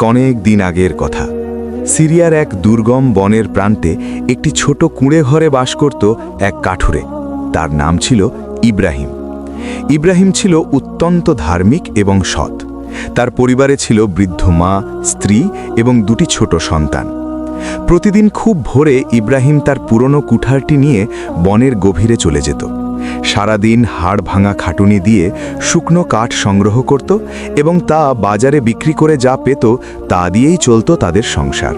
অনেক দিন আগের কথা। সিরিয়ার এক দুর্গম বনের প্রান্তে একটি ছোট কুঁড়ে ঘরে বাস করত এক কাঠুরে। তার নাম ছিল ইব্রাহিম। ইব্রাহিম ছিল অত্যন্ত ধার্মিক এবং সৎ। তার পরিবারে ছিল বৃদ্ধ মা, স্ত্রী এবং দুটি ছোট সন্তান। প্রতিদিন খুব ভোরে ইব্রাহিম তার পুরনো কুঠারটি নিয়ে বনের গভীরে চলে যেত। সারাদিন হাড় ভাঙা খাটুনি দিয়ে শুকনো কাঠ সংগ্রহ করত এবং তা বাজারে বিক্রি করে যা পেত তা দিয়েই চলত তাদের সংসার।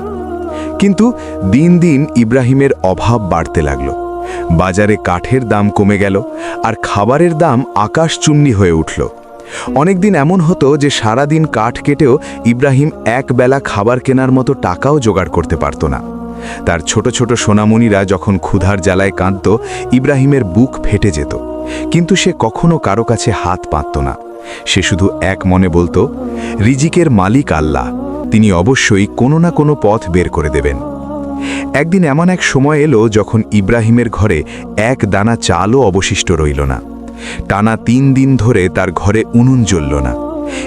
কিন্তু দিন দিন ইব্রাহিমের অভাব বাড়তে লাগল। বাজারে কাঠের দাম কমে গেল আর খাবারের দাম আকাশচুম্বী হয়ে উঠল। অনেকদিন এমন হতো যে সারাদিন কাঠ কেটেও ইব্রাহিম একবেলা খাবার কেনার মতো টাকাও জোগাড় করতে পারত না। তার ছোট ছোট সোনামণিরা যখন ক্ষুধার জ্বালায় কাঁদত, ইব্রাহিমের বুক ফেটে যেত। কিন্তু সে কখনো কারো কাছে হাত পাতত না। সে শুধু এক মনে বলতো, রিজিকের মালিক আল্লাহ, তিনি অবশ্যই কোনো না কোনো পথ বের করে দেবেন। একদিন এমন এক সময় এলো যখন ইব্রাহিমের ঘরে এক দানা চালও অবশিষ্ট রইল না। টানা ৩ দিন ধরে তার ঘরে উনুন জ্বলল না।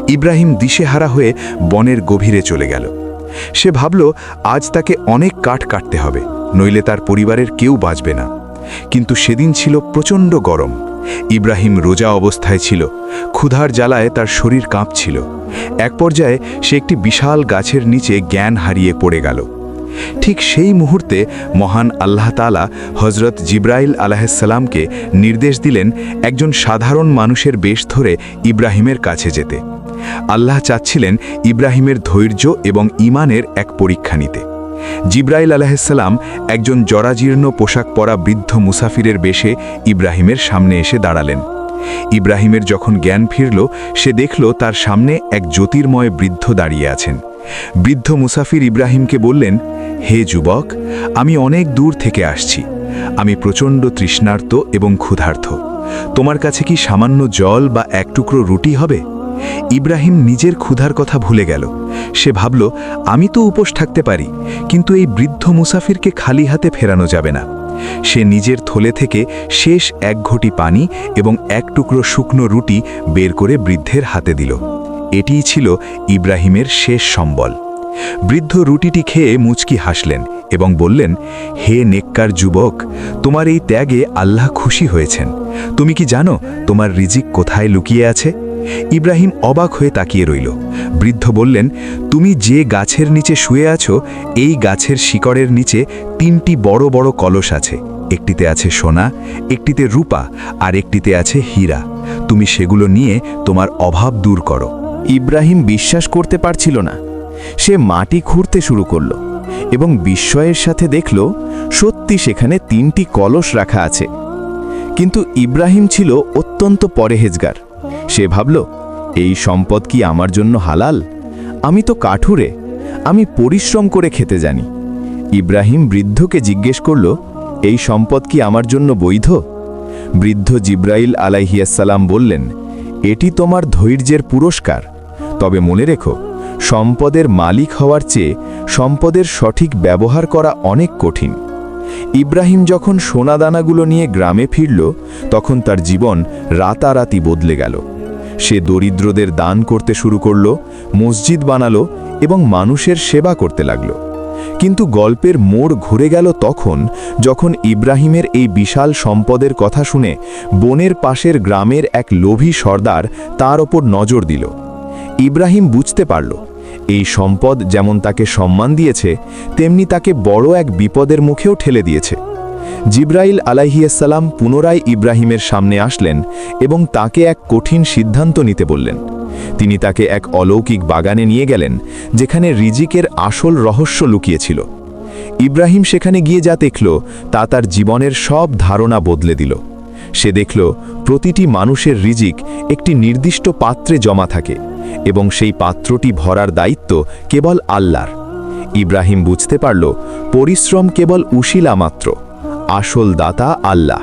ইব্রাহিম দিশেহারা হয়ে বনের গভীরে চলে গেল। সে ভাবল, আজ তাকে অনেক কাঠ কাটতে হবে, নইলে তার পরিবারের কেউ বাঁচবে না। কিন্তু সেদিন ছিল প্রচণ্ড গরম। ইব্রাহিম রোজা অবস্থায় ছিল। ক্ষুধার জ্বালায় তার শরীর কাঁপছিল। এক পর্যায়ে সে একটি বিশাল গাছের নিচে জ্ঞান হারিয়ে পড়ে গেল। ঠিক সেই মুহূর্তে মহান আল্লাহ তাআলা হজরত জিব্রাইল আলাইহিসসালামকে নির্দেশ দিলেন একজন সাধারণ মানুষের বেশ ধরে ইব্রাহিমের কাছে যেতে। আল্লাহ চাচ্ছিলেন ইব্রাহিমের ধৈর্য এবং ঈমানের এক পরীক্ষা নিতে। জিব্রাইল আলাইহিসসালাম একজন জরাজীর্ণ পোশাক পরা বৃদ্ধ মুসাফিরের বেশে ইব্রাহিমের সামনে এসে দাঁড়ালেন। ইব্রাহিমের যখন জ্ঞান ফিরল, সে দেখল তার সামনে এক জ্যোতির্ময় বৃদ্ধ দাঁড়িয়ে আছেন। বৃদ্ধ মুসাফির ইব্রাহিমকে বললেন, হে যুবক, আমি অনেক দূর থেকে আসছি। আমি প্রচণ্ড তৃষ্ণার্ত এবং ক্ষুধার্ত। তোমার কাছে কি সামান্য জল বা এক টুকরো রুটি হবে? ইব্রাহিম নিজের ক্ষুধার কথা ভুলে গেল। সে ভাবল, আমি তো উপোস থাকতে পারি, কিন্তু এই বৃদ্ধ মুসাফিরকে খালি হাতে ফেরানো যাবে না। সে নিজের থলে থেকে শেষ এক ঘটি পানি এবং এক টুকরো শুকনো রুটি বের করে বৃদ্ধের হাতে দিল। এটিই ছিল ইব্রাহিমের শেষ সম্বল। বৃদ্ধ রুটিটি খেয়ে মুচকি হাসলেন এবং বললেন, হে নেককার যুবক, তোমার এই ত্যাগে আল্লাহ খুশি হয়েছেন। তুমি কি জানো তোমার রিজিক কোথায় লুকিয়ে আছে? ইব্রাহিম অবাক হয়ে তাকিয়ে রইল। বৃদ্ধ বললেন, তুমি যে গাছের নিচে শুয়ে আছো, এই গাছের শিকড়ের নিচে 3টি বড় বড় কলস আছে। একটিতে আছে সোনা, একটিতে রূপা আর একটিতে আছে হীরা। তুমি সেগুলো নিয়ে তোমার অভাব দূর করো। ইব্রাহিম বিশ্বাস করতে পারছিল না। সে মাটি খুঁড়তে শুরু করল এবং বিস্ময়ের সাথে দেখল সত্যি সেখানে 3টি কলস রাখা আছে। কিন্তু ইব্রাহিম ছিল অত্যন্ত পরহেজগার। সে ভাবল, এই সম্পদ কি আমার জন্য হালাল? আমি তো কাঠুরে, আমি পরিশ্রম করে খেতে জানি। ইব্রাহিম বৃদ্ধকে জিজ্ঞেস করল, এই সম্পদ কি আমার জন্য বৈধ? বৃদ্ধ জিব্রাইল আলাইহিসসালাম বললেন, এটি তোমার ধৈর্যের পুরস্কার। তবে মনে রেখো, সম্পদের মালিক হওয়ার চেয়ে সম্পদের সঠিক ব্যবহার করা অনেক কঠিন। ইব্রাহিম যখন সোনাদানাগুলো নিয়ে গ্রামে ফিরল, তখন তার জীবন রাতারাতি বদলে গেল। সে দরিদ্রদের দান করতে শুরু করল, মসজিদ বানালো এবং মানুষের সেবা করতে লাগল। কিন্তু গল্পের মোড় ঘুরে গেল তখন, যখন ইব্রাহিমের এই বিশাল সম্পদের কথা শুনে বনের পাশের গ্রামের এক লোভী সর্দার তার ওপর নজর দিল। ইব্রাহিম বুঝতে পারল, এই সম্পদ যেমন তাকে সম্মান দিয়েছে, তেমনি তাকে বড় এক বিপদের মুখেও ঠেলে দিয়েছে। জিব্রাইল আলাইহিসসালাম পুনরায় ইব্রাহিমের সামনে আসলেন এবং তাকে এক কঠিন সিদ্ধান্ত নিতে বললেন। তিনি তাকে এক অলৌকিক বাগানে নিয়ে গেলেন, যেখানে রিজিকের আসল রহস্য লুকিয়েছিল। ইব্রাহিম সেখানে গিয়ে যা দেখল, তা তার জীবনের সব ধারণা বদলে দিল। সে দেখল, প্রতিটি মানুষের রিজিক একটি নির্দিষ্ট পাত্রে জমা থাকে এবং সেই পাত্রটি ভরার দায়িত্ব কেবল আল্লাহর। ইব্রাহিম বুঝতে পারল, পরিশ্রম কেবল উশিলা মাত্র, আসল দাতা আল্লাহ।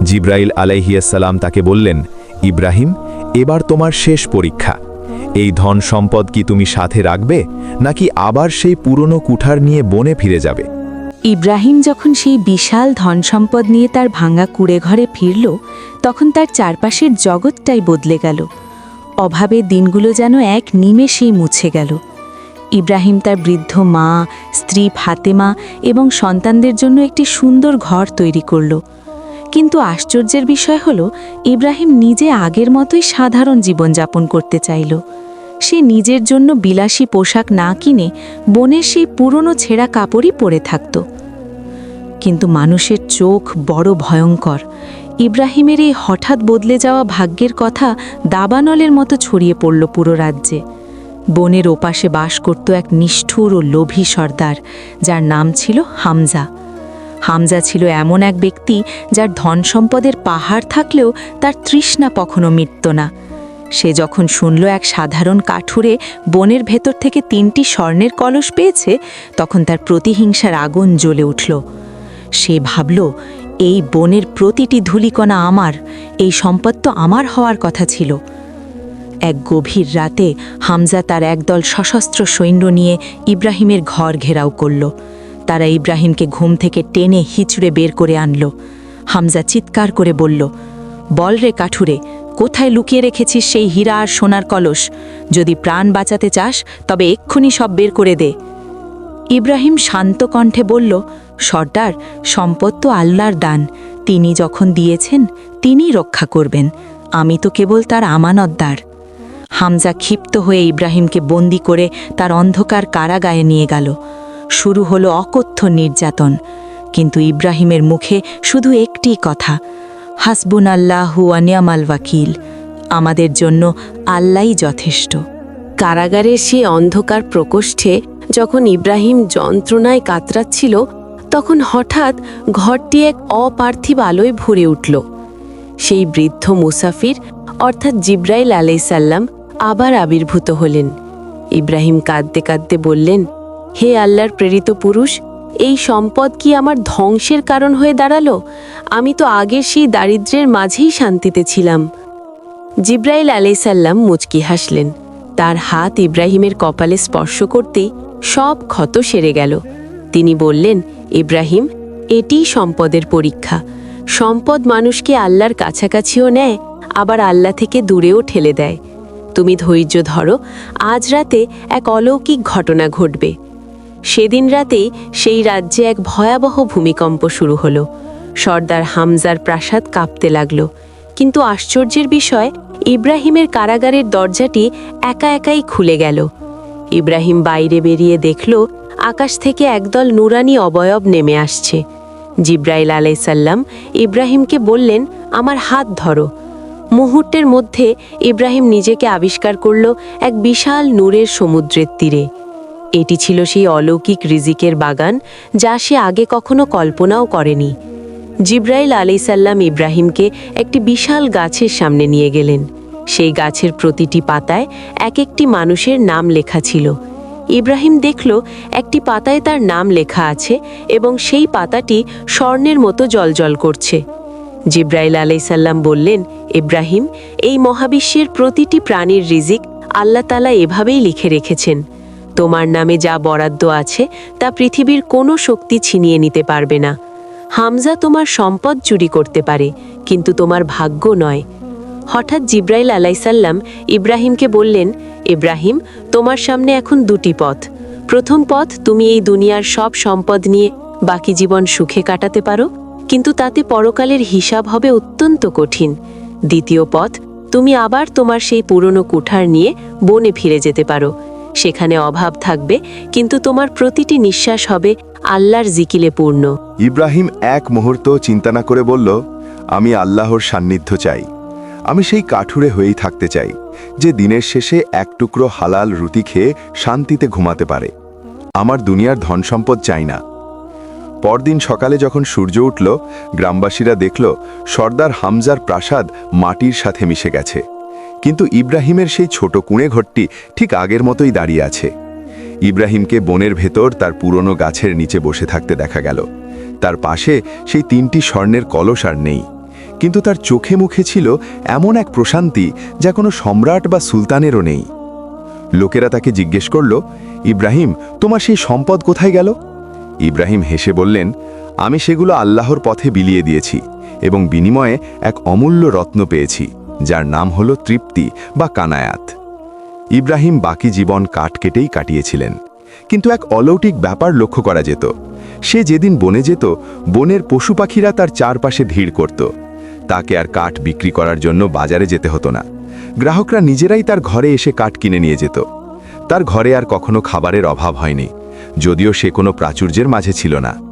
জিব্রাইল আলাইহিসসালাম তাকে বললেন, ইব্রাহিম, এবার তোমার শেষ পরীক্ষা। এই ধন সম্পদ কি তুমি সাথে রাখবে, নাকি আবার সেই পুরনো কুঠার নিয়ে বনে ফিরে যাবে? ইব্রাহিম যখন সেই বিশাল ধন সম্পদ নিয়ে তার ভাঙা কুঁড়ে ঘরে ফিরল, তখন তার চারপাশের জগৎটাই বদলে গেল। অভাবের দিনগুলো যেন এক নিমেষেই মুছে গেল। ইব্রাহিম তার বৃদ্ধ মা, স্ত্রী ফাতেমা এবং সন্তানদের জন্য একটি সুন্দর ঘর তৈরি করল। কিন্তু আশ্চর্যের বিষয় হল, ইব্রাহিম নিজে আগের মতোই সাধারণ জীবনযাপন করতে চাইল। সে নিজের জন্য বিলাসী পোশাক না কিনে বনের সেই পুরনো ছেঁড়া কাপড়ই পরে থাকত। কিন্তু মানুষের চোখ বড় ভয়ঙ্কর। ইব্রাহিমের এই হঠাৎ বদলে যাওয়া ভাগ্যের কথা দাবানলের মতো ছড়িয়ে পড়ল পুরো রাজ্যে। বনের ওপাশে বাস করত এক নিষ্ঠুর ও লোভী সর্দার, যার নাম ছিল হামজা। হামজা ছিল এমন এক ব্যক্তি যার ধন সম্পদের পাহাড় থাকলেও তার তৃষ্ণা কখনো মিটত না। সে যখন শুনল এক সাধারণ কাঠুরে বনের ভেতর থেকে 3টি স্বর্ণের কলস পেয়েছে, তখন তার প্রতিহিংসার আগুন জ্বলে উঠল। সে ভাবল, এই বনের প্রতিটি ধূলিকণা আমার, এই সম্পদ তো আমার হওয়ার কথা ছিল। এক গভীর রাতে হামজা তার একদল সশস্ত্র সৈন্য নিয়ে ইব্রাহিমের ঘর ঘেরাও করল। তারা ইব্রাহিমকে ঘুম থেকে টেনে হিচড়ে বের করে আনল। হামজা চিৎকার করে বলল, বল রে কাঠুরে, কোথায় লুকিয়ে রেখেছিস সেই হীরা আর সোনার কলস? যদি প্রাণ বাঁচাতে চাস তবে এক্ষুনি সব বের করে দে। ইব্রাহিম শান্ত কণ্ঠে বলল, সর্দার, সম্পদ তো আল্লাহর দান। তিনি যখন দিয়েছেন তিনিই রক্ষা করবেন, আমি তো কেবল তার আমানতদার। হামজা ক্ষিপ্ত হয়ে ইব্রাহিমকে বন্দি করে তার অন্ধকার কারাগারে নিয়ে গেল। শুরু হলো অকথ্য নির্যাতন। কিন্তু ইব্রাহিমের মুখে শুধু একটি কথা, হাসবুনাল্লাহু ওয়া নি'মাল ওয়াকিল, আমাদের জন্য আল্লাহই যথেষ্ট। কারাগারের সেই অন্ধকার প্রকোষ্ঠে যখন ইব্রাহিম যন্ত্রণায় কাতরাচ্ছিল, তখন হঠাৎ ঘরটি এক অপার্থিব আলোয় ভরে উঠল। সেই বৃদ্ধ মুসাফির অর্থাৎ জিব্রাইল আলাইসাল্লাম আবার আবির্ভূত হলেন। ইব্রাহিম কাঁদতে কাঁদতে বললেন, হে আল্লাহর প্রেরিত পুরুষ, এই সম্পদ কি আমার ধ্বংসের কারণ হয়ে দাঁড়ালো? আমি তো আগের সেই দারিদ্র্যের মাঝেই শান্তিতে ছিলাম। জিব্রাইল আলাইসাল্লাম মুচকি হাসলেন। তার হাত ইব্রাহিমের কপালে স্পর্শ করতেই সব ক্ষত সেরে গেল। তিনি বললেন, ইব্রাহিম, এটিই সম্পদের পরীক্ষা। সম্পদ মানুষকে আল্লাহর কাছাকাছিও নেয়, আবার আল্লাহ থেকে দূরেও ঠেলে দেয়। তুমি ধৈর্য ধরো, আজ রাতে এক অলৌকিক ঘটনা ঘটবে। সেদিন রাতেই সেই রাজ্যে এক ভয়াবহ ভূমিকম্প শুরু হলো। সর্দার হামজার প্রাসাদ কাঁপতে লাগল। কিন্তু আশ্চর্যের বিষয়, ইব্রাহিমের কারাগারের দরজাটি একা একাই খুলে গেল। ইব্রাহিম বাইরে বেরিয়ে দেখল, আকাশ থেকে একদল নুরানি অবয়ব নেমে আসছে। জিব্রাইল আলাইসাল্লাম ইব্রাহিমকে বললেন, আমার হাত ধরো। মুহূর্তের মধ্যে ইব্রাহিম নিজেকে আবিষ্কার করল এক বিশাল নূরের সমুদ্রের তীরে। এটি ছিল সেই অলৌকিক রিজিকের বাগান, যা সে আগে কখনো কল্পনাও করেনি। জিব্রাইল আলাইসাল্লাম ইব্রাহিমকে একটি বিশাল গাছের সামনে নিয়ে গেলেন। সেই গাছের প্রতিটি পাতায় এক একটি মানুষের নাম লেখা ছিল। ইব্রাহিম দেখল, একটি পাতায় তার নাম লেখা আছে এবং সেই পাতাটি স্বর্ণের মতো জ্বলজ্বল করছে। জিব্রাইল আলাইসাল্লাম বললেন, ইব্রাহিম, এই মহাবিশ্বের প্রতিটি প্রাণীর রিজিক আল্লাহ তাআলা এভাবেই লিখে রেখেছেন। তোমার নামে যা বরাদ্দ আছে তা পৃথিবীর কোনো শক্তি ছিনিয়ে নিতে পারবে না। হামজা তোমার সম্পদ চুরি করতে পারে, কিন্তু তোমার ভাগ্য নয়। হঠাৎ জিব্রাইল আলাইসাল্লাম ইব্রাহিমকে বললেন, ইব্রাহিম, তোমার সামনে এখন 2টি পথ। প্রথম পথ, তুমি এই দুনিয়ার সব সম্পদ নিয়ে বাকি জীবন সুখে কাটাতে পারো, কিন্তু তাতে পরকালের হিসাব হবে অত্যন্ত কঠিন। দ্বিতীয় পথ, তুমি আবার তোমার সেই পুরনো কুঠার নিয়ে বনে ফিরে যেতে পারো। সেখানে অভাব থাকবে, কিন্তু তোমার প্রতিটি নিঃশ্বাস হবে আল্লাহর জিকিলে পূর্ণ। ইব্রাহিম এক মুহূর্ত চিন্তা না করে বলল, আমি আল্লাহর সান্নিধ্য চাই। আমি সেই কাঠুরে হয়েই থাকতে চাই, যে দিনের শেষে এক টুকরো হালাল রুটি খেয়ে শান্তিতে ঘুমাতে পারে। আমার দুনিয়ার ধন সম্পদ চাই না। পরদিন সকালে যখন সূর্য উঠল, গ্রামবাসীরা দেখল সর্দার হামজার প্রাসাদ মাটির সাথে মিশে গেছে, কিন্তু ইব্রাহিমের সেই ছোট কুঁড়ে ঘরটি ঠিক আগের মতোই দাঁড়িয়ে আছে। ইব্রাহিমকে বনের ভেতর তার পুরনো গাছের নিচে বসে থাকতে দেখা গেল। তার পাশে সেই 3টি স্বর্ণের কলস আর নেই, কিন্তু তার চোখে মুখে ছিল এমন এক প্রশান্তি যা কোনো সম্রাট বা সুলতানেরও নেই। লোকেরা তাকে জিজ্ঞেস করল, ইব্রাহিম, তোমার সেই সম্পদ কোথায় গেল? ইব্রাহিম হেসে বললেন, আমি সেগুলো আল্লাহর পথে বিলিয়ে দিয়েছি এবং বিনিময়ে এক অমূল্য রত্ন পেয়েছি, যার নাম হলো তৃপ্তি বা কানায়াত। ইব্রাহিম বাকি জীবন কাঠ কেটেই কাটিয়েছিলেন। কিন্তু এক অলৌকিক ব্যাপার লক্ষ্য করা যেত। সে যেদিন বনে যেত, বনের পশু পাখিরা তার চারপাশে ভিড় করত। তাকে আর কাঠ বিক্রি করার জন্য বাজারে যেতে হতো না। গ্রাহকরা নিজেরাই তার ঘরে এসে কাঠ কিনে নিয়ে যেত। তার ঘরে আর কখনো খাবারের অভাব হয়নি, যদিও সে কোনো প্রাচুর্যের মাঝে ছিল না।